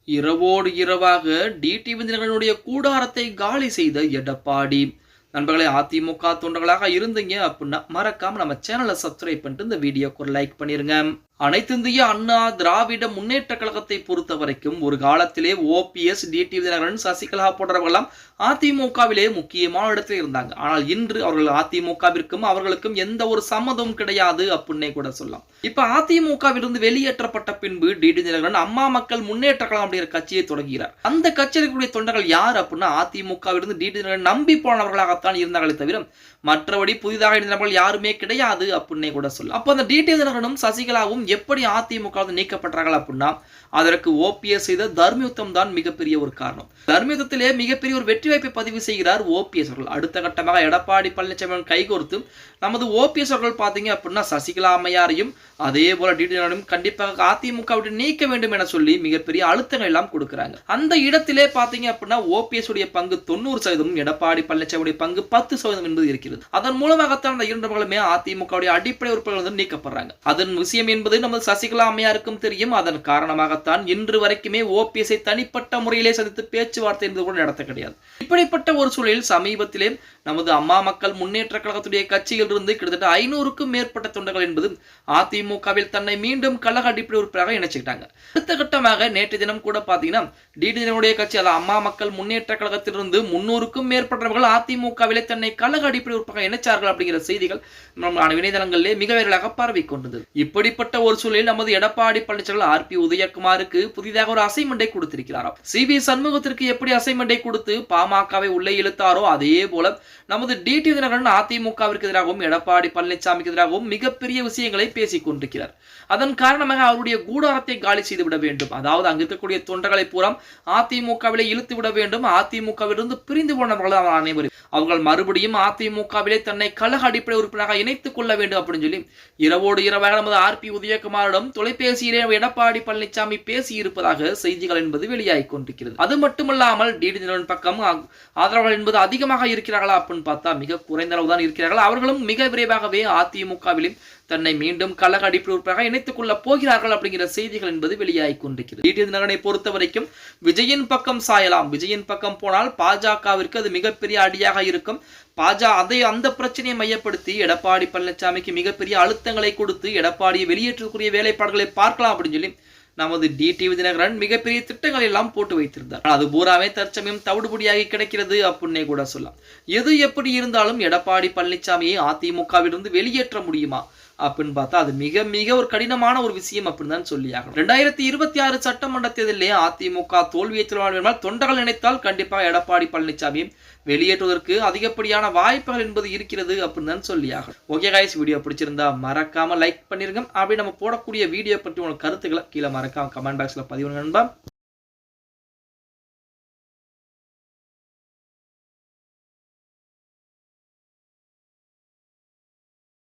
இரவோடு இரவாக டிடிவி தினகரனுடைய கூடாரத்தை காலி செய்த எடப்பாடி. நண்பர்களே, அதிமுக தொண்டர்களாக இருந்தீங்க அப்படின்னா மறக்காம நம்ம சேனலை சப்ஸ்கிரைப் பண்ணிட்டு இந்த வீடியோக்கு ஒரு லைக் பண்ணிருங்க. அனைத்திந்திய அண்ணா திராவிட முன்னேற்ற கழகத்தை பொறுத்த வரைக்கும் ஒரு காலத்திலே ஓபிஎஸ், டிடிவி தினகரன், சசிகலா போன்றவர்கள்லாம் அதிமுகவிலே முக்கியமான இடத்தில் இருந்தாங்க. ஆனால் இன்று அவர்கள் அதிமுகவிற்கும் அவர்களுக்கும் எந்த ஒரு சம்மதமும் கிடையாது அப்படின்னே கூட சொல்லலாம். இப்ப அதிமுகவிலிருந்து வெளியேற்றப்பட்ட பின்பு டிடிவி தினகரன் அம்மா மக்கள் முன்னேற்ற கழகம் அப்படிங்கிற கட்சியை தொடங்குகிறார். அந்த கட்சியிலுடைய தொண்டர்கள் யார் அப்படின்னா அதிமுகவிலிருந்து டிடிவி தினகரன் நம்பி போனவர்களாகத்தான் இருந்தார்களே தவிர மற்றபடி புதிதாக இருந்தவர்கள் யாருமே கிடையாது அப்படின்னே கூட சொல்லலாம். அப்ப அந்த டிடிவி தினகரனும் சசிகலாவும் எப்படி அதிமுக நீக்கப்பட்டார்கள் அப்படின்னா அதற்கு ஓபிஎஸ் செய்த தர்மயுத்தம் தான் மிகப்பெரிய ஒரு காரணம். தர்மயுத்தத்திலே மிகப்பெரிய ஒரு வெற்றி வாய்ப்பை பதிவு செய்கிறார் ஓபிஎஸ் அவர்கள். அடுத்த கட்டமாக எடப்பாடி பழனிசாமி கைகோர்த்து நமது ஓபிஎஸ் அவர்கள் பாத்தீங்க அப்படின்னா சசிகலா அம்மையாரையும் அதே போல டிடிவி கண்டிப்பாக அதிமுக விட்டு நீக்க வேண்டும் என சொல்லி மிகப்பெரிய அழுத்தங்கள் எல்லாம் கொடுக்கிறாங்க. அந்த இடத்திலே பாத்தீங்க அப்படின்னா ஓபிஎஸ் உடைய பங்கு 90%, எடப்பாடி பழனிசாமி பங்கு 10% என்பது இருக்கிறது. அதன் மூலமாகத்தான் அந்த இரண்டு மகளுமே அதிமுக அடிப்படை உறுப்பினர்கள் நீக்கப்படுறாங்க. அதன் விஷயம் என்பது நமது சசிகலா அம்மையாருக்கும் தெரியும். அதன் காரணமாகத்தான் இன்று வரைக்குமே ஓபிஎஸ்ஐ தனிப்பட்ட முறையிலே சந்தித்து பேச்சுவார்த்தை என்பது கூட நடத்த கிடையாது. இப்படிப்பட்ட ஒரு சூழலில் சமீபத்திலே நமது அம்மா மக்கள் முன்னேற்ற கழகத்துடைய கட்சியில் இருந்து கிட்டத்தட்ட 500க்கும் மேற்பட்ட தொண்டர்கள் என்பது அதிமுகவில் தன்னை மீண்டும் கழக அடிப்படை உறுப்பினராக இணைச்சுக்கிட்டாங்க. அடுத்த கட்டமாக நேற்று தினம் கூட பாத்தீங்கன்னா டிடிவி கட்சி அதாவது அம்மா மக்கள் முன்னேற்ற கழகத்திலிருந்து 300க்கும் மேற்பட்டவர்கள் அதிமுகவிலே தன்னை கழக அடிப்படை உறுப்பினராக இணைச்சார்கள் அப்படிங்கிற செய்திகள் இணையதளங்களிலே மிக விரலாக பரவி கொண்டது. இப்படிப்பட்ட ஒரு சூழலில் நமது எடப்பாடி பழனிசாமி ஆர்பி உதயகுமாருக்கு புதிதாக ஒரு அசைன்மெண்டை கொடுத்திருக்கிறாராம். சிவி சண்முகத்திற்கு எப்படி அசைன்மெண்டை கொடுத்து பாமகவை உள்ளே இழுத்தாரோ அதே போல நமது டிடிவி தினகரன் அதிமுகவிற்கு எதிராகவும் எடப்பாடி பழனிசாமிக்கு எதிராகவும் மிகப்பெரிய விஷயங்களை பேசிக் கொண்டிருக்கிறார். அதன் காரணமாக அவருடைய கூடாரத்தை காலி செய்து விட வேண்டும், அதாவது அங்கு இருக்கக்கூடிய தொண்டர்களை பூரா அதிமுகவிலே இழுத்து விட வேண்டும், அதிமுகவிலிருந்து பிரிந்து போனவர்கள் அனைவரும் அவர்கள் மறுபடியும் அதிமுகவிலே தன்னை கழக அடிப்படை உறுப்பினராக இணைத்துக் கொள்ள வேண்டும் அப்படின்னு சொல்லி இரவோடு இரவாக நமது ஆர்பி உதயகுமாரிடம் தொலைபேசியிலே எடப்பாடி பழனிசாமி பேசி இருப்பதாக செய்திகள் என்பது வெளியாகி கொண்டிருக்கிறது. அது மட்டுமல்லாமல் டிடிவி தினகரன் பக்கம் ஆதரவாளர்கள் என்பது அதிகமாக இருக்கிறார்களா அப்படின்னு பார்த்தா மிக குறைந்த அளவு தான் இருக்கிறார்கள். அவர்களும் மிக விரைவாகவே அதிமுகவிலும் தன்னை மீண்டும் கழக அடிப்படை உறுப்பினராக இணைத்துக் கொள்ள போகிறார்கள் அப்படிங்கிற செய்திகள் என்பது வெளியாகி கொண்டிருக்கிறது. டிடிவி தினகரனை பொறுத்த வரைக்கும் விஜயின் பக்கம் சாயலாம். விஜயின் பக்கம் போனால் பாஜகவிற்கு அது மிகப்பெரிய அடியாக இருக்கும். அந்த பிரச்சனையை மையப்படுத்தி எடப்பாடி பழனிசாமிக்கு மிகப்பெரிய அழுத்தங்களை கொடுத்து எடப்பாடியை வெளியேற்றக்கூடிய வேலைப்பாடுகளை பார்க்கலாம் அப்படின்னு சொல்லி நமது டிடிவி தினகரன் மிகப்பெரிய திட்டங்கள் எல்லாம் போட்டு வைத்திருந்தார். அது பூராமே தற்சமயம் தவிடுபடியாகி கிடைக்கிறது அப்படின்னே கூட சொல்லலாம். எது எப்படி இருந்தாலும் எடப்பாடி பழனிசாமியை அதிமுகவிலிருந்து வெளியேற்ற முடியுமா அப்படின்னு பார்த்தா அது மிக மிக ஒரு கடினமான ஒரு விஷயம் அப்படின்னு தான் சொல்லி ஆகணும். 2026 சட்டமன்ற தேர்தலிலே அதிமுக தோல்வியை சொல்வார்கள் தொண்டர்கள் நினைத்தால் கண்டிப்பாக எடப்பாடி பழனிசாமி வெளியேற்றுவதற்கு அதிகப்படியான வாய்ப்புகள் என்பது இருக்கிறது அப்படின்னு தான் சொல்லி ஆகணும். ஓகே கைஸ், வீடியோ பிடிச்சிருந்தா மறக்காம லைக் பண்ணிருங்க. அப்படி நம்ம போடக்கூடிய வீடியோ பற்றி உங்களுக்கு கருத்துக்களை கீழே மறக்காம கமெண்ட் பாக்ஸ்ல பதிவு நண்பா.